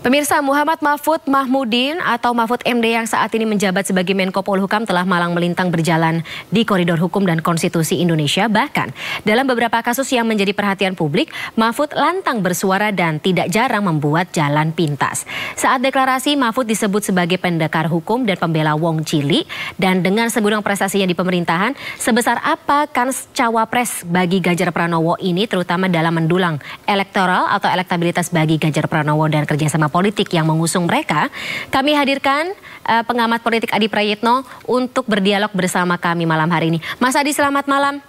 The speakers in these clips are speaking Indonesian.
Pemirsa, Muhammad Mahfud Mahmudin atau Mahfud MD yang saat ini menjabat sebagai Menko Polhukam telah malang melintang berjalan di koridor hukum dan konstitusi Indonesia. Bahkan dalam beberapa kasus yang menjadi perhatian publik, Mahfud lantang bersuara dan tidak jarang membuat jalan pintas. Saat deklarasi, Mahfud disebut sebagai pendekar hukum dan pembela wong cilik. Dan dengan segudang prestasinya di pemerintahan, sebesar apa kans cawapres bagi Ganjar Pranowo ini, terutama dalam mendulang elektoral atau elektabilitas bagi Ganjar Pranowo dan kerjasama politik yang mengusung mereka? Kami hadirkan pengamat politik Adi Prayitno untuk berdialog bersama kami malam hari ini. Mas Adi, selamat malam.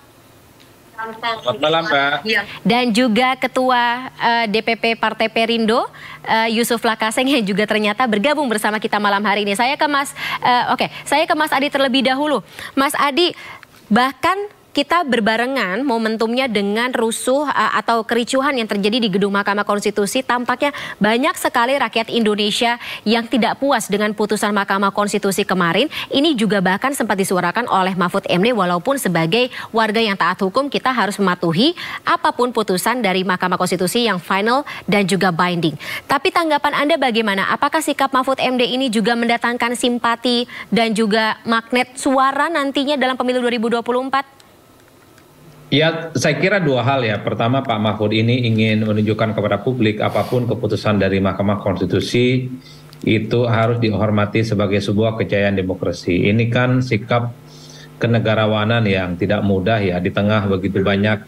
Selamat malam, Pak. Dan juga Ketua DPP Partai Perindo, Yusuf Lakaseng, yang juga ternyata bergabung bersama kita malam hari ini. Saya ke Mas Adi terlebih dahulu. Mas Adi, bahkan kita berbarengan momentumnya dengan rusuh atau kericuhan yang terjadi di gedung Mahkamah Konstitusi. Tampaknya banyak sekali rakyat Indonesia yang tidak puas dengan putusan Mahkamah Konstitusi kemarin. Ini juga bahkan sempat disuarakan oleh Mahfud MD, walaupun sebagai warga yang taat hukum kita harus mematuhi apapun putusan dari Mahkamah Konstitusi yang final dan juga binding. Tapi tanggapan Anda bagaimana? Apakah sikap Mahfud MD ini juga mendatangkan simpati dan juga magnet suara nantinya dalam pemilu 2024? Ya, saya kira dua hal ya. Pertama, Pak Mahfud ini ingin menunjukkan kepada publik apapun keputusan dari Mahkamah Konstitusi itu harus dihormati sebagai sebuah kejayaan demokrasi. Ini kan sikap kenegarawanan yang tidak mudah ya, di tengah begitu banyak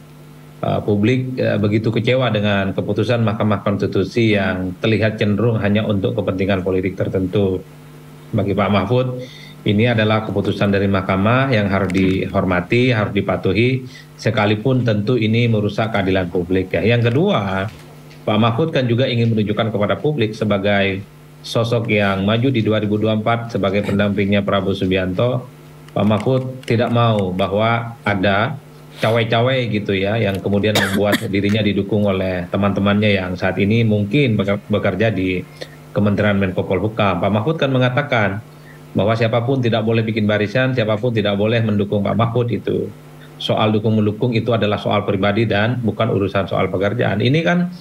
publik begitu kecewa dengan keputusan Mahkamah Konstitusi yang terlihat cenderung hanya untuk kepentingan politik tertentu. Bagi Pak Mahfud, ini adalah keputusan dari Mahkamah yang harus dihormati, harus dipatuhi, sekalipun tentu ini merusak keadilan publik ya. Yang kedua, Pak Mahfud kan juga ingin menunjukkan kepada publik sebagai sosok yang maju di 2024 sebagai pendampingnya Prabowo Subianto. Pak Mahfud tidak mau bahwa ada cawe-cawe gitu ya, yang kemudian membuat dirinya didukung oleh teman-temannya yang saat ini mungkin bekerja di Kementerian Menko Polhukam. Pak Mahfud kan mengatakan bahwa siapapun tidak boleh bikin barisan, siapapun tidak boleh mendukung Pak Mahfud. Itu soal dukung-mendukung itu adalah soal pribadi dan bukan urusan soal pekerjaan. Ini kan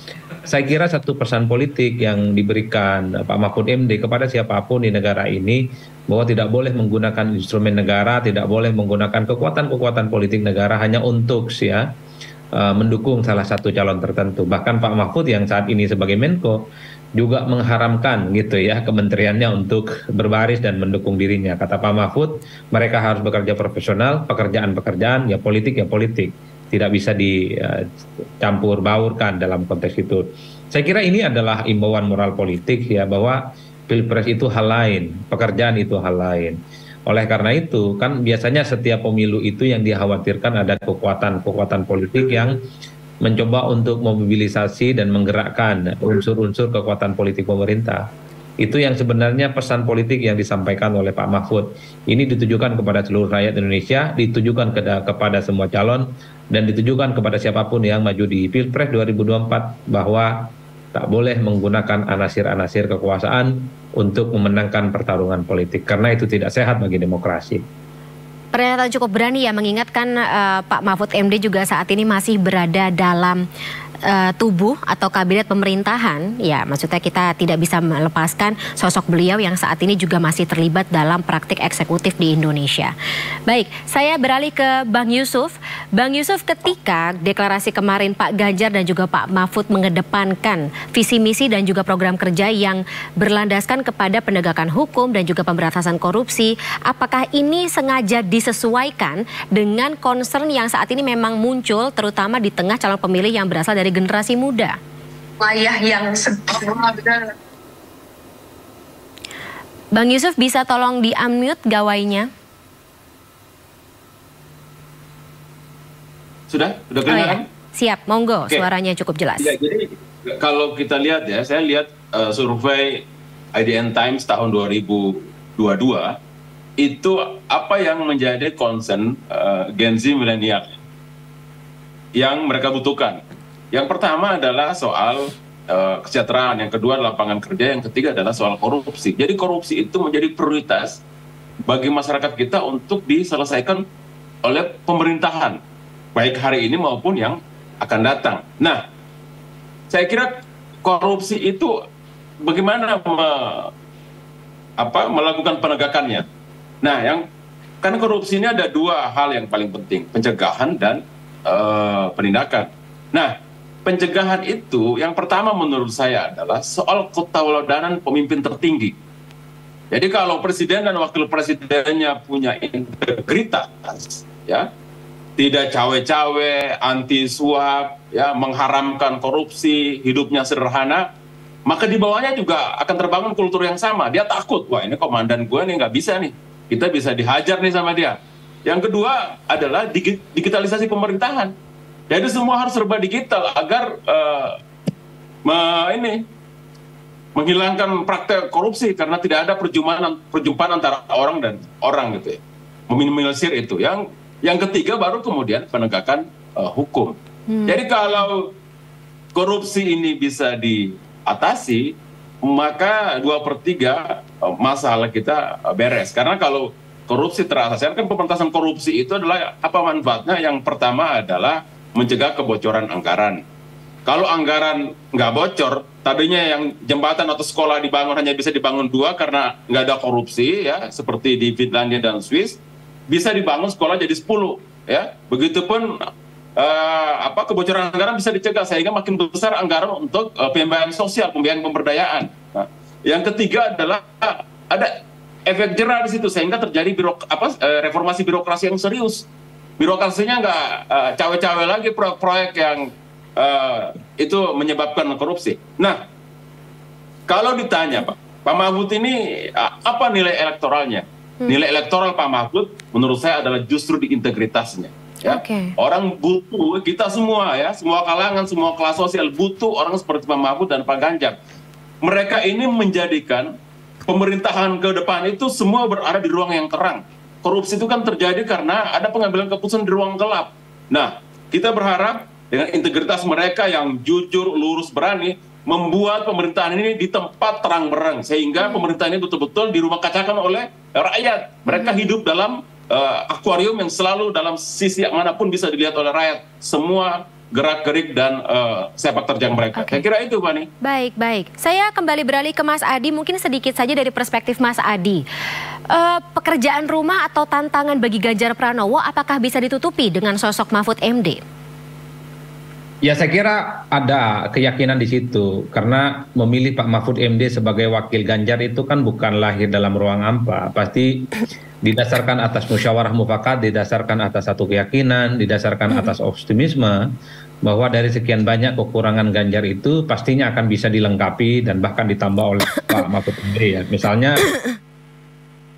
saya kira satu pesan politik yang diberikan Pak Mahfud MD kepada siapapun di negara ini, bahwa tidak boleh menggunakan instrumen negara, tidak boleh menggunakan kekuatan-kekuatan politik negara hanya untuk mendukung salah satu calon tertentu. Bahkan Pak Mahfud yang saat ini sebagai Menko juga mengharamkan gitu ya kementeriannya untuk berbaris dan mendukung dirinya. Kata Pak Mahfud, mereka harus bekerja profesional, pekerjaan-pekerjaan, ya politik, tidak bisa dicampur baurkan dalam konteks itu. Saya kira ini adalah imbauan moral politik ya, bahwa pilpres itu hal lain, pekerjaan itu hal lain. Oleh karena itu kan biasanya setiap pemilu itu yang dikhawatirkan ada kekuatan politik yang mencoba untuk memobilisasi dan menggerakkan unsur-unsur kekuatan politik pemerintah. Itu yang sebenarnya pesan politik yang disampaikan oleh Pak Mahfud. Ini ditujukan kepada seluruh rakyat Indonesia, ditujukan kepada semua calon, dan ditujukan kepada siapapun yang maju di Pilpres 2024, bahwa tak boleh menggunakan anasir-anasir kekuasaan untuk memenangkan pertarungan politik, karena itu tidak sehat bagi demokrasi. Pernyataan cukup berani ya, mengingatkan Pak Mahfud MD juga saat ini masih berada dalam tubuh atau kabinet pemerintahan. Ya, maksudnya kita tidak bisa melepaskan sosok beliau yang saat ini juga masih terlibat dalam praktik eksekutif di Indonesia. Baik, saya beralih ke Bang Yusuf. Bang Yusuf, ketika deklarasi kemarin Pak Ganjar dan juga Pak Mahfud mengedepankan visi misi dan juga program kerja yang berlandaskan kepada penegakan hukum dan juga pemberantasan korupsi, apakah ini sengaja disesuaikan dengan concern yang saat ini memang muncul terutama di tengah calon pemilih yang berasal dari generasi muda? Bang Yusuf, bisa tolong di-unmute gawainya? Sudah kedengaran? Siap, monggo. Oke. Suaranya cukup jelas. Ya, jadi kalau kita lihat ya, saya lihat survei IDN Times tahun 2022, itu apa yang menjadi concern Gen Z milenial yang mereka butuhkan. Yang pertama adalah soal kesejahteraan, yang kedua lapangan kerja, yang ketiga adalah soal korupsi. Jadi korupsi itu menjadi prioritas bagi masyarakat kita untuk diselesaikan oleh pemerintahan, baik hari ini maupun yang akan datang. Nah, saya kira korupsi itu bagaimana melakukan penegakannya. Nah, kan korupsi ini ada dua hal yang paling penting, pencegahan dan penindakan. Nah, pencegahan itu yang pertama menurut saya adalah soal ketauladanan pemimpin tertinggi. Jadi kalau presiden dan wakil presidennya punya integritas, ya, tidak cawe-cawe, anti suap, ya, mengharamkan korupsi, hidupnya sederhana, maka di bawahnya juga akan terbangun kultur yang sama. Dia takut, wah ini komandan gue nih nggak bisa nih, kita bisa dihajar nih sama dia. Yang kedua adalah digitalisasi pemerintahan. Jadi semua harus serba digital agar menghilangkan praktek korupsi karena tidak ada perjumpaan antara orang dan orang gitu ya. Meminimalisir itu. Yang ketiga baru kemudian penegakan hukum. Jadi kalau korupsi ini bisa diatasi, maka 2/3 masalah kita beres. Karena kalau korupsi teratasi, kan pemberantasan korupsi itu adalah apa manfaatnya? Yang pertama adalah mencegah kebocoran anggaran. Kalau anggaran nggak bocor, tadinya yang jembatan atau sekolah dibangun hanya bisa dibangun 2 karena nggak ada korupsi, ya, seperti di Finlandia dan Swiss, bisa dibangun sekolah jadi 10, ya. Begitupun kebocoran anggaran bisa dicegah sehingga makin besar anggaran untuk pembiayaan sosial, pembiayaan pemberdayaan. Nah, yang ketiga adalah ada efek jerah di situ sehingga terjadi reformasi birokrasi yang serius. Birokrasinya nggak cawe-cawe lagi proyek yang itu menyebabkan korupsi. Nah, kalau ditanya Pak Mahfud ini apa nilai elektoralnya? Nilai elektoral Pak Mahfud menurut saya adalah justru di integritasnya. Ya. Orang butuh, kita semua ya, semua kalangan, semua kelas sosial butuh orang seperti Pak Mahfud dan Pak Ganjar. Mereka ini menjadikan pemerintahan ke depan itu semua berada di ruang yang terang. Korupsi itu kan terjadi karena ada pengambilan keputusan di ruang gelap. Nah, kita berharap dengan integritas mereka yang jujur, lurus, berani, membuat pemerintahan ini di tempat terang berang. Sehingga pemerintahan ini betul-betul di rumah kacakan oleh rakyat. Mereka hidup dalam akuarium yang selalu dalam sisi manapun bisa dilihat oleh rakyat. Semua gerak-gerik dan sepak terjang mereka. Saya kira itu, Fani. Baik. Saya kembali beralih ke Mas Adi, mungkin sedikit saja dari perspektif Mas Adi. Pekerjaan rumah atau tantangan bagi Ganjar Pranowo apakah bisa ditutupi dengan sosok Mahfud MD? Ya, saya kira ada keyakinan di situ karena memilih Pak Mahfud MD sebagai wakil Ganjar itu kan bukan lahir dalam ruang hampa, pasti didasarkan atas musyawarah mufakat, didasarkan atas satu keyakinan, didasarkan atas optimisme bahwa dari sekian banyak kekurangan Ganjar itu pastinya akan bisa dilengkapi dan bahkan ditambah oleh Pak Mahfud MD ya.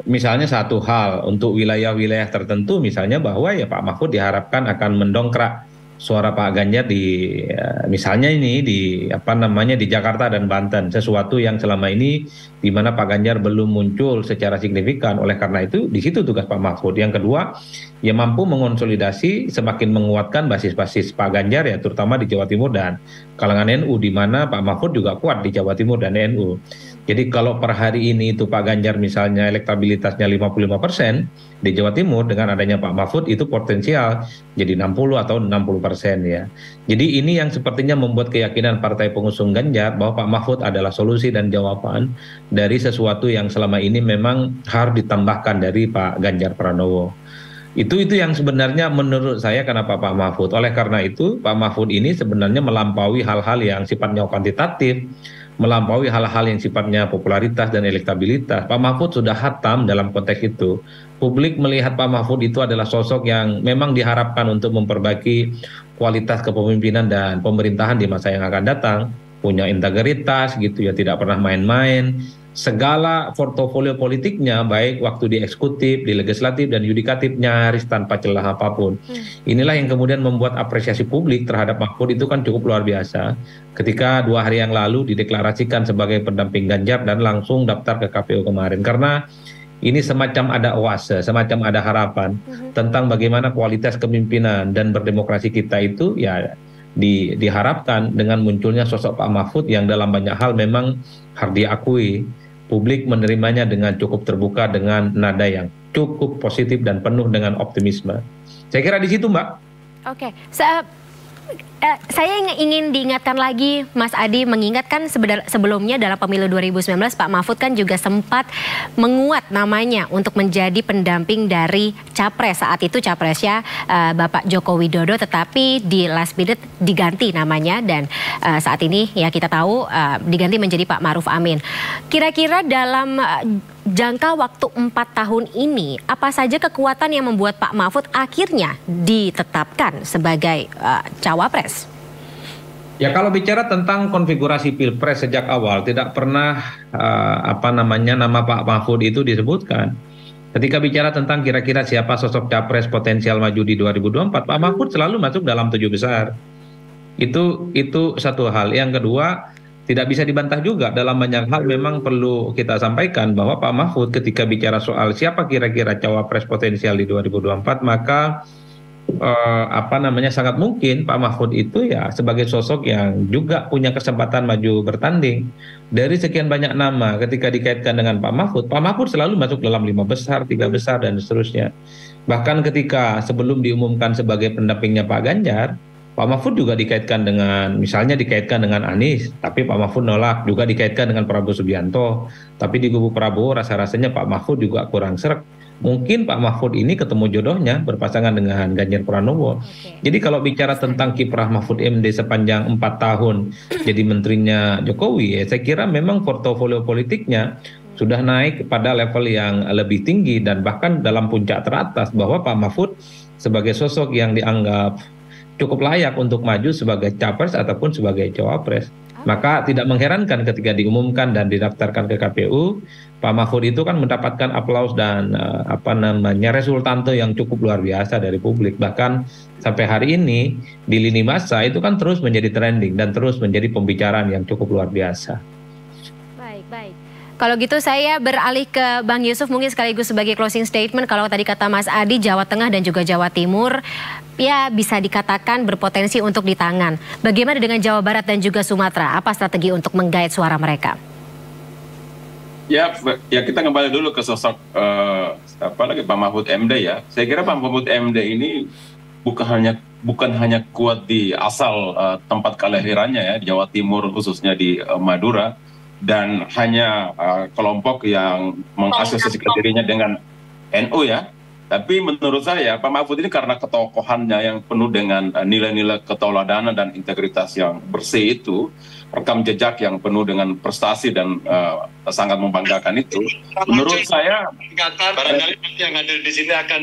Misalnya satu hal untuk wilayah-wilayah tertentu, misalnya bahwa ya Pak Mahfud diharapkan akan mendongkrak suara Pak Ganjar misalnya ini di Jakarta dan Banten, sesuatu yang selama ini di mana Pak Ganjar belum muncul secara signifikan. Oleh karena itu di situ tugas Pak Mahfud. Yang kedua, ya mampu mengonsolidasi semakin menguatkan basis-basis Pak Ganjar ya, terutama di Jawa Timur dan kalangan NU, di mana Pak Mahfud juga kuat di Jawa Timur dan NU. Jadi kalau per hari ini itu Pak Ganjar misalnya elektabilitasnya 55% di Jawa Timur, dengan adanya Pak Mahfud itu potensial jadi 60 atau 60% ya. Jadi ini yang sepertinya membuat keyakinan partai pengusung Ganjar bahwa Pak Mahfud adalah solusi dan jawaban dari sesuatu yang selama ini memang harus ditambahkan dari Pak Ganjar Pranowo. Itu yang sebenarnya menurut saya kenapa Pak Mahfud. Oleh karena itu Pak Mahfud ini sebenarnya melampaui hal-hal yang sifatnya kuantitatif, melampaui hal-hal yang sifatnya popularitas dan elektabilitas. Pak Mahfud sudah hatam dalam konteks itu. Publik melihat Pak Mahfud itu adalah sosok yang memang diharapkan untuk memperbaiki kualitas kepemimpinan dan pemerintahan di masa yang akan datang. Punya integritas gitu ya, tidak pernah main-main. Segala portofolio politiknya, baik waktu di eksekutif, di legislatif, dan yudikatif, nyaris tanpa celah apapun. Inilah yang kemudian membuat apresiasi publik terhadap Mahfud itu kan cukup luar biasa. Ketika 2 hari yang lalu dideklarasikan sebagai pendamping Ganjar dan langsung daftar ke KPU kemarin. Karena ini semacam ada oase, semacam ada harapan tentang bagaimana kualitas kepemimpinan dan berdemokrasi kita itu ya diharapkan dengan munculnya sosok Pak Mahfud yang dalam banyak hal memang harus diakui publik menerimanya dengan cukup terbuka, dengan nada yang cukup positif dan penuh dengan optimisme. Saya kira di situ, Mbak. Oke. Saya ingin diingatkan lagi, Mas Adi, mengingatkan sebelumnya dalam pemilu 2019 Pak Mahfud kan juga sempat menguat namanya untuk menjadi pendamping dari capres. Saat itu capresnya Bapak Joko Widodo, tetapi di last minute diganti namanya dan saat ini ya kita tahu diganti menjadi Pak Ma'ruf Amin. Kira-kira dalam jangka waktu 4 tahun ini, apa saja kekuatan yang membuat Pak Mahfud akhirnya ditetapkan sebagai cawapres? Ya, kalau bicara tentang konfigurasi pilpres sejak awal tidak pernah nama Pak Mahfud itu disebutkan. Ketika bicara tentang kira-kira siapa sosok capres potensial maju di 2024, Pak Mahfud selalu masuk dalam 7 besar. Itu satu hal. Yang kedua, tidak bisa dibantah juga dalam banyak hal memang perlu kita sampaikan bahwa Pak Mahfud ketika bicara soal siapa kira-kira cawapres potensial di 2024, maka sangat mungkin Pak Mahfud itu ya sebagai sosok yang juga punya kesempatan maju bertanding. Dari sekian banyak nama ketika dikaitkan dengan Pak Mahfud selalu masuk dalam 5 besar, 3 besar dan seterusnya. Bahkan ketika sebelum diumumkan sebagai pendampingnya Pak Ganjar, Pak Mahfud juga dikaitkan dengan, misalnya dikaitkan dengan Anies, tapi Pak Mahfud nolak. Juga dikaitkan dengan Prabowo Subianto, tapi di kubu Prabowo rasa-rasanya Pak Mahfud juga kurang sreg. Mungkin Pak Mahfud ini ketemu jodohnya berpasangan dengan Ganjar Pranowo. Jadi kalau bicara tentang kiprah Mahfud MD sepanjang 4 tahun jadi menterinya Jokowi, ya saya kira memang portofolio politiknya sudah naik pada level yang lebih tinggi dan bahkan dalam puncak teratas bahwa Pak Mahfud sebagai sosok yang dianggap cukup layak untuk maju sebagai capres ataupun sebagai cawapres. Maka tidak mengherankan ketika diumumkan dan didaftarkan ke KPU, Pak Mahfud itu kan mendapatkan aplaus dan resultante yang cukup luar biasa dari publik. Bahkan sampai hari ini di lini massa itu kan terus menjadi trending dan terus menjadi pembicaraan yang cukup luar biasa. Baik. Kalau gitu saya beralih ke Bang Yusuf mungkin sekaligus sebagai closing statement. Kalau tadi kata Mas Adi, Jawa Tengah dan juga Jawa Timur ya bisa dikatakan berpotensi untuk di tangan. Bagaimana dengan Jawa Barat dan juga Sumatera? Apa strategi untuk menggait suara mereka? Ya kita kembali dulu ke sosok Pak Mahfud MD ya. Saya kira Pak Mahfud MD ini bukan hanya kuat di asal tempat kelahirannya ya, Jawa Timur khususnya di Madura. Dan hanya kelompok yang mengasosiasikan dirinya dengan NU ya. Tapi menurut saya Pak Mahfud ini karena ketokohannya yang penuh dengan nilai-nilai keteladanan dan integritas yang bersih itu, rekam jejak yang penuh dengan prestasi dan sangat membanggakan itu, menurut saya barangkali yang hadir di sini akan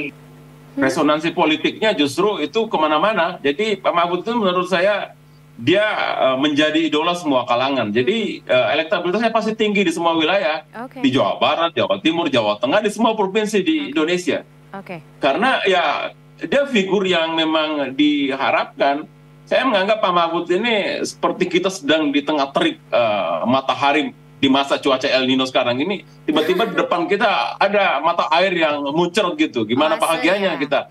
resonansi politiknya justru itu kemana-mana. Jadi Pak Mahfud itu menurut saya dia menjadi idola semua kalangan. Jadi elektabilitasnya pasti tinggi di semua wilayah. Di Jawa Barat, Jawa Timur, Jawa Tengah, di semua provinsi di Indonesia. Karena ya dia figur yang memang diharapkan. Saya menganggap Pak Mahfud ini seperti kita sedang di tengah terik matahari di masa cuaca El Nino sekarang ini. Tiba-tiba di depan kita ada mata air yang muncrat gitu. Gimana bahagianya kita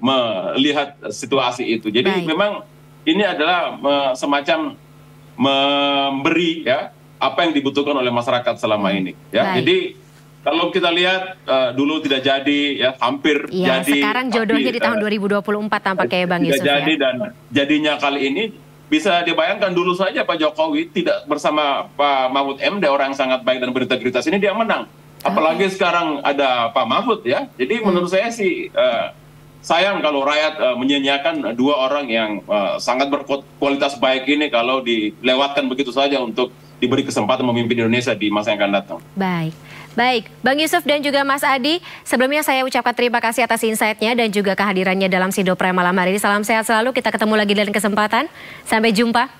melihat situasi itu. Jadi memang ini adalah semacam memberi ya apa yang dibutuhkan oleh masyarakat selama ini ya. Jadi kalau kita lihat dulu tidak jadi ya, hampir jadi. Sekarang jodohnya di tahun 2024 tampaknya Bang Yusuf jadi ya. Dan jadinya kali ini bisa dibayangkan dulu saja Pak Jokowi tidak bersama Pak Mahfud MD orang yang sangat baik dan berintegritas ini dia menang. Apalagi sekarang ada Pak Mahfud ya. Jadi menurut saya sih sayang kalau rakyat menyanyiakan dua orang yang sangat berkualitas baik ini kalau dilewatkan begitu saja untuk diberi kesempatan memimpin Indonesia di masa yang akan datang. Baik, Bang Yusuf dan juga Mas Adi, sebelumnya saya ucapkan terima kasih atas insight-nya dan juga kehadirannya dalam Sido Prime malam hari ini. Salam sehat selalu, kita ketemu lagi dalam kesempatan. Sampai jumpa.